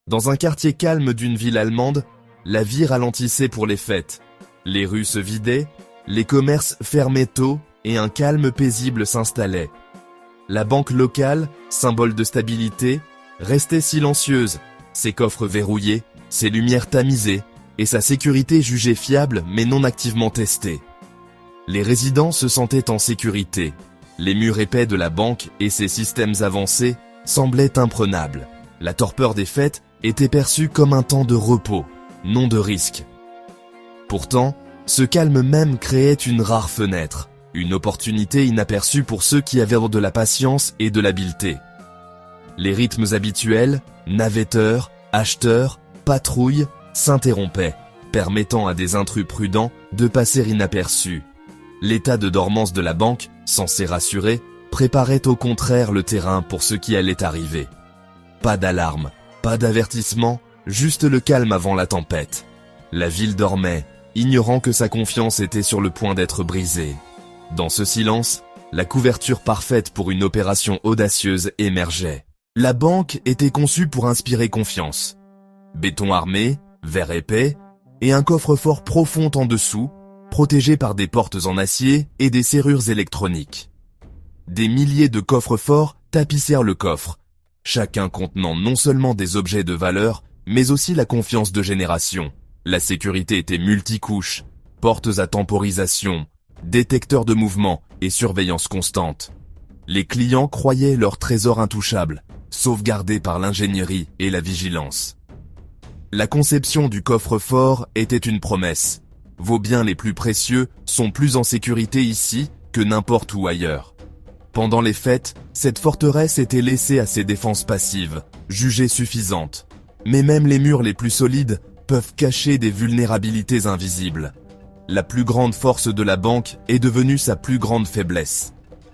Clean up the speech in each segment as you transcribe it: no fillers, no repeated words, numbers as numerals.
Dans un quartier calme d'une ville allemande, la vie ralentissait pour les fêtes. Les rues se vidaient, les commerces fermaient tôt et un calme paisible s'installait. La banque locale, symbole de stabilité, restait silencieuse, ses coffres verrouillés, ses lumières tamisées et sa sécurité jugée fiable mais non activement testée. Les résidents se sentaient en sécurité. Les murs épais de la banque et ses systèmes avancés semblaient imprenables. La torpeur des fêtes était perçue comme un temps de repos, non de risque. Pourtant, ce calme même créait une rare fenêtre, une opportunité inaperçue pour ceux qui avaient de la patience et de l'habileté. Les rythmes habituels, navetteurs, acheteurs, patrouilles, s'interrompaient, permettant à des intrus prudents de passer inaperçus. L'état de dormance de la banque, censé rassurer, préparait au contraire le terrain pour ce qui allait arriver. Pas d'alarme, pas d'avertissement, juste le calme avant la tempête. La ville dormait, ignorant que sa confiance était sur le point d'être brisée. Dans ce silence, la couverture parfaite pour une opération audacieuse émergeait. La banque était conçue pour inspirer confiance. Béton armé, verre épais, et un coffre-fort profond en dessous, protégé par des portes en acier et des serrures électroniques. Des milliers de coffres-forts tapissèrent le coffre, chacun contenant non seulement des objets de valeur, mais aussi la confiance de génération. La sécurité était multicouche, portes à temporisation, détecteurs de mouvement et surveillance constante. Les clients croyaient leur trésor intouchable, sauvegardé par l'ingénierie et la vigilance. La conception du coffre-fort était une promesse. Vos biens les plus précieux sont plus en sécurité ici que n'importe où ailleurs. Pendant les fêtes, cette forteresse était laissée à ses défenses passives, jugées suffisantes. Mais même les murs les plus solides peuvent cacher des vulnérabilités invisibles. La plus grande force de la banque est devenue sa plus grande faiblesse.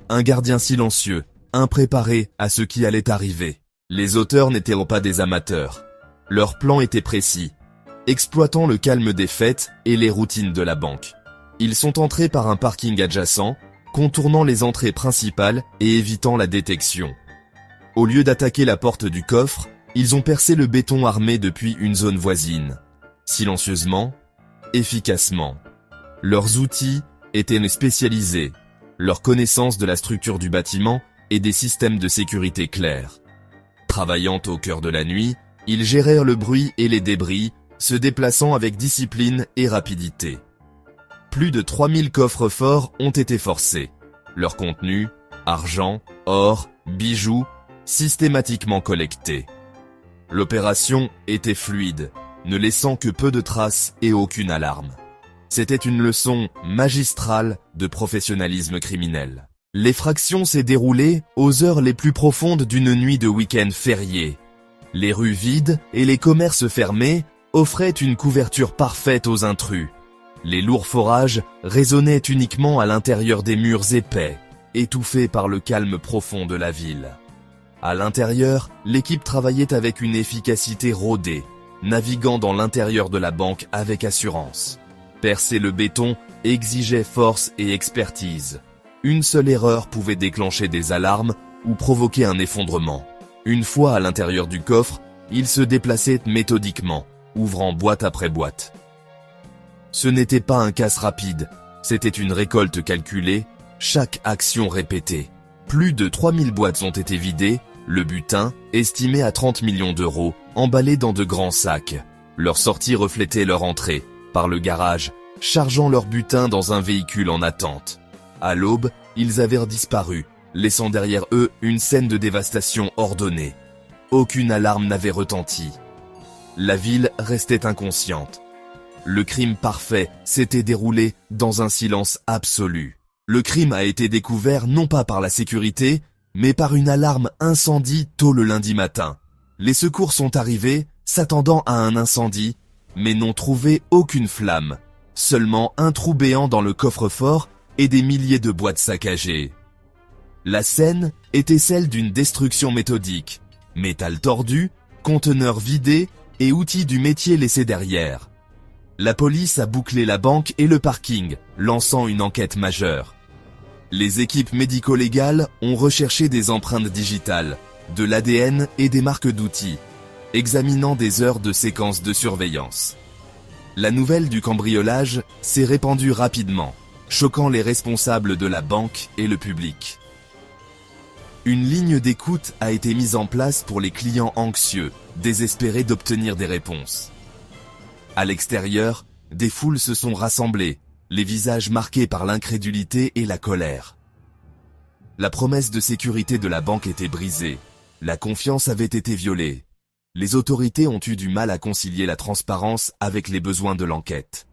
Un gardien silencieux, impréparé à ce qui allait arriver. Les auteurs n'étaient pas des amateurs. Leur plan était précis, exploitant le calme des fêtes et les routines de la banque. Ils sont entrés par un parking adjacent, contournant les entrées principales et évitant la détection. Au lieu d'attaquer la porte du coffre, ils ont percé le béton armé depuis une zone voisine. Silencieusement, efficacement. Leurs outils étaient spécialisés, leur connaissance de la structure du bâtiment et des systèmes de sécurité clairs. Travaillant au cœur de la nuit, ils gérèrent le bruit et les débris, se déplaçant avec discipline et rapidité. Plus de 3000 coffres-forts ont été forcés. Leur contenu, argent, or, bijoux, systématiquement collectés. L'opération était fluide, ne laissant que peu de traces et aucune alarme. C'était une leçon magistrale de professionnalisme criminel. L'effraction s'est déroulée aux heures les plus profondes d'une nuit de week-end férié. Les rues vides et les commerces fermés offraient une couverture parfaite aux intrus. Les lourds forages résonnaient uniquement à l'intérieur des murs épais, étouffés par le calme profond de la ville. À l'intérieur, l'équipe travaillait avec une efficacité rodée, naviguant dans l'intérieur de la banque avec assurance. Percer le béton exigeait force et expertise. Une seule erreur pouvait déclencher des alarmes ou provoquer un effondrement. Une fois à l'intérieur du coffre, ils se déplaçaient méthodiquement, ouvrant boîte après boîte. Ce n'était pas un casse rapide, c'était une récolte calculée, chaque action répétée. Plus de 3000 boîtes ont été vidées, le butin, estimé à 30 millions d'euros, emballé dans de grands sacs. Leur sortie reflétait leur entrée, par le garage, chargeant leur butin dans un véhicule en attente. À l'aube, ils avaient disparu, laissant derrière eux une scène de dévastation ordonnée. Aucune alarme n'avait retenti. La ville restait inconsciente. Le crime parfait s'était déroulé dans un silence absolu. Le crime a été découvert non pas par la sécurité, mais par une alarme incendie tôt le lundi matin. Les secours sont arrivés, s'attendant à un incendie, mais n'ont trouvé aucune flamme. Seulement un trou béant dans le coffre-fort et des milliers de boîtes saccagées. La scène était celle d'une destruction méthodique. Métal tordu, conteneurs vidés et outils du métier laissés derrière. La police a bouclé la banque et le parking, lançant une enquête majeure. Les équipes médico-légales ont recherché des empreintes digitales, de l'ADN et des marques d'outils. examinant des heures de séquences de surveillance. La nouvelle du cambriolage s'est répandue rapidement, choquant les responsables de la banque et le public. Une ligne d'écoute a été mise en place pour les clients anxieux, désespérés d'obtenir des réponses. À l'extérieur, des foules se sont rassemblées, les visages marqués par l'incrédulité et la colère. La promesse de sécurité de la banque était brisée, la confiance avait été violée. Les autorités ont eu du mal à concilier la transparence avec les besoins de l'enquête.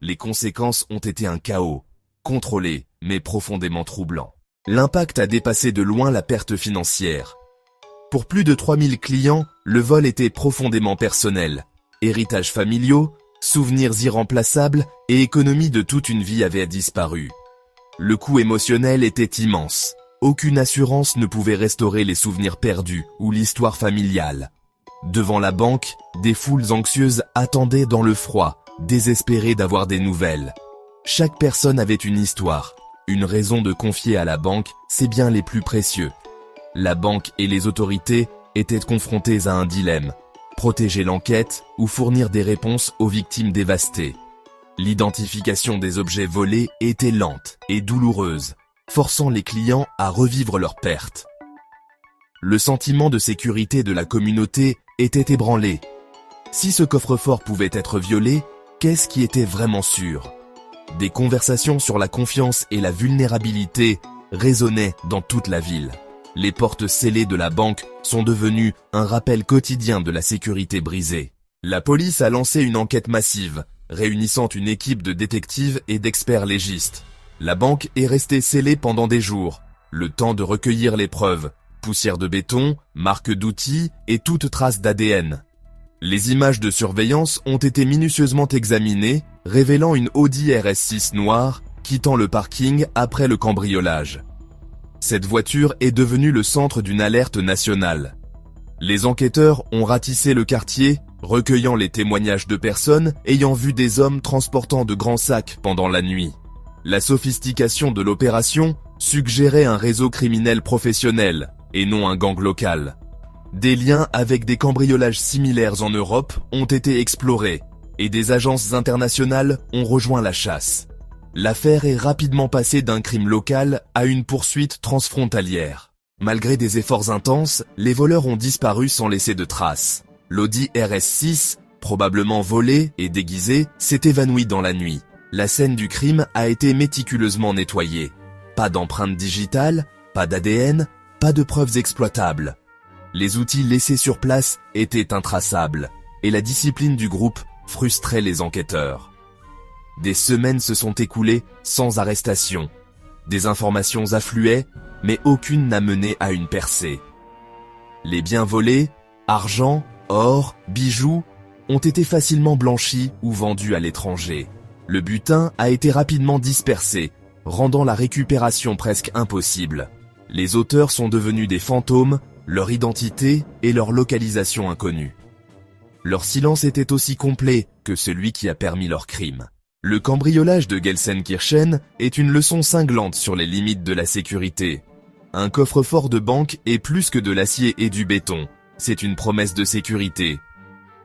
Les conséquences ont été un chaos, contrôlé, mais profondément troublant. L'impact a dépassé de loin la perte financière. Pour plus de 3000 clients, le vol était profondément personnel. Héritages familiaux, souvenirs irremplaçables et économie de toute une vie avaient disparu. Le coût émotionnel était immense. Aucune assurance ne pouvait restaurer les souvenirs perdus ou l'histoire familiale. Devant la banque, des foules anxieuses attendaient dans le froid, désespérées d'avoir des nouvelles. Chaque personne avait une histoire, une raison de confier à la banque ses biens les plus précieux. La banque et les autorités étaient confrontées à un dilemme: protéger l'enquête ou fournir des réponses aux victimes dévastées. L'identification des objets volés était lente et douloureuse, forçant les clients à revivre leurs pertes. Le sentiment de sécurité de la communauté était ébranlé. Si ce coffre-fort pouvait être violé, qu'est-ce qui était vraiment sûr? Des conversations sur la confiance et la vulnérabilité résonnaient dans toute la ville. Les portes scellées de la banque sont devenues un rappel quotidien de la sécurité brisée. La police a lancé une enquête massive, réunissant une équipe de détectives et d'experts légistes. La banque est restée scellée pendant des jours, le temps de recueillir les preuves, poussière de béton, marques d'outils et toute trace d'ADN. Les images de surveillance ont été minutieusement examinées, révélant une Audi RS6 noire quittant le parking après le cambriolage. Cette voiture est devenue le centre d'une alerte nationale. Les enquêteurs ont ratissé le quartier, recueillant les témoignages de personnes ayant vu des hommes transportant de grands sacs pendant la nuit. La sophistication de l'opération suggérait un réseau criminel professionnel, et non un gang local. Des liens avec des cambriolages similaires en Europe ont été explorés, et des agences internationales ont rejoint la chasse. L'affaire est rapidement passée d'un crime local à une poursuite transfrontalière. Malgré des efforts intenses, les voleurs ont disparu sans laisser de traces. L'Audi RS6, probablement volé et déguisé, s'est évanoui dans la nuit. La scène du crime a été méticuleusement nettoyée. Pas d'empreinte digitale, pas d'ADN, pas de preuves exploitables. Les outils laissés sur place étaient intraçables, et la discipline du groupe frustrait les enquêteurs. Des semaines se sont écoulées sans arrestation. Des informations affluaient, mais aucune n'a mené à une percée. Les biens volés, argent, or, bijoux, ont été facilement blanchis ou vendus à l'étranger. Le butin a été rapidement dispersé, rendant la récupération presque impossible. Les auteurs sont devenus des fantômes, leur identité et leur localisation inconnue. Leur silence était aussi complet que celui qui a permis leur crime. Le cambriolage de Gelsenkirchen est une leçon cinglante sur les limites de la sécurité. Un coffre-fort de banque est plus que de l'acier et du béton, c'est une promesse de sécurité.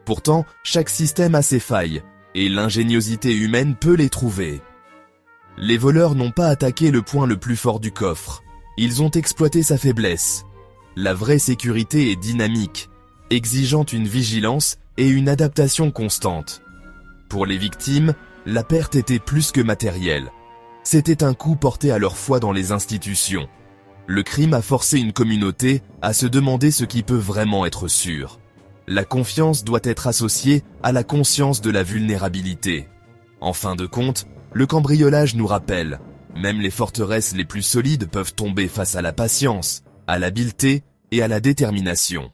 Pourtant, chaque système a ses failles, et l'ingéniosité humaine peut les trouver. Les voleurs n'ont pas attaqué le point le plus fort du coffre, ils ont exploité sa faiblesse. La vraie sécurité est dynamique, exigeant une vigilance et une adaptation constante. Pour les victimes, la perte était plus que matérielle. C'était un coup porté à leur foi dans les institutions. Le crime a forcé une communauté à se demander ce qui peut vraiment être sûr. La confiance doit être associée à la conscience de la vulnérabilité. En fin de compte, le cambriolage nous rappelle, même les forteresses les plus solides peuvent tomber face à la patience, à l'habileté et à la détermination.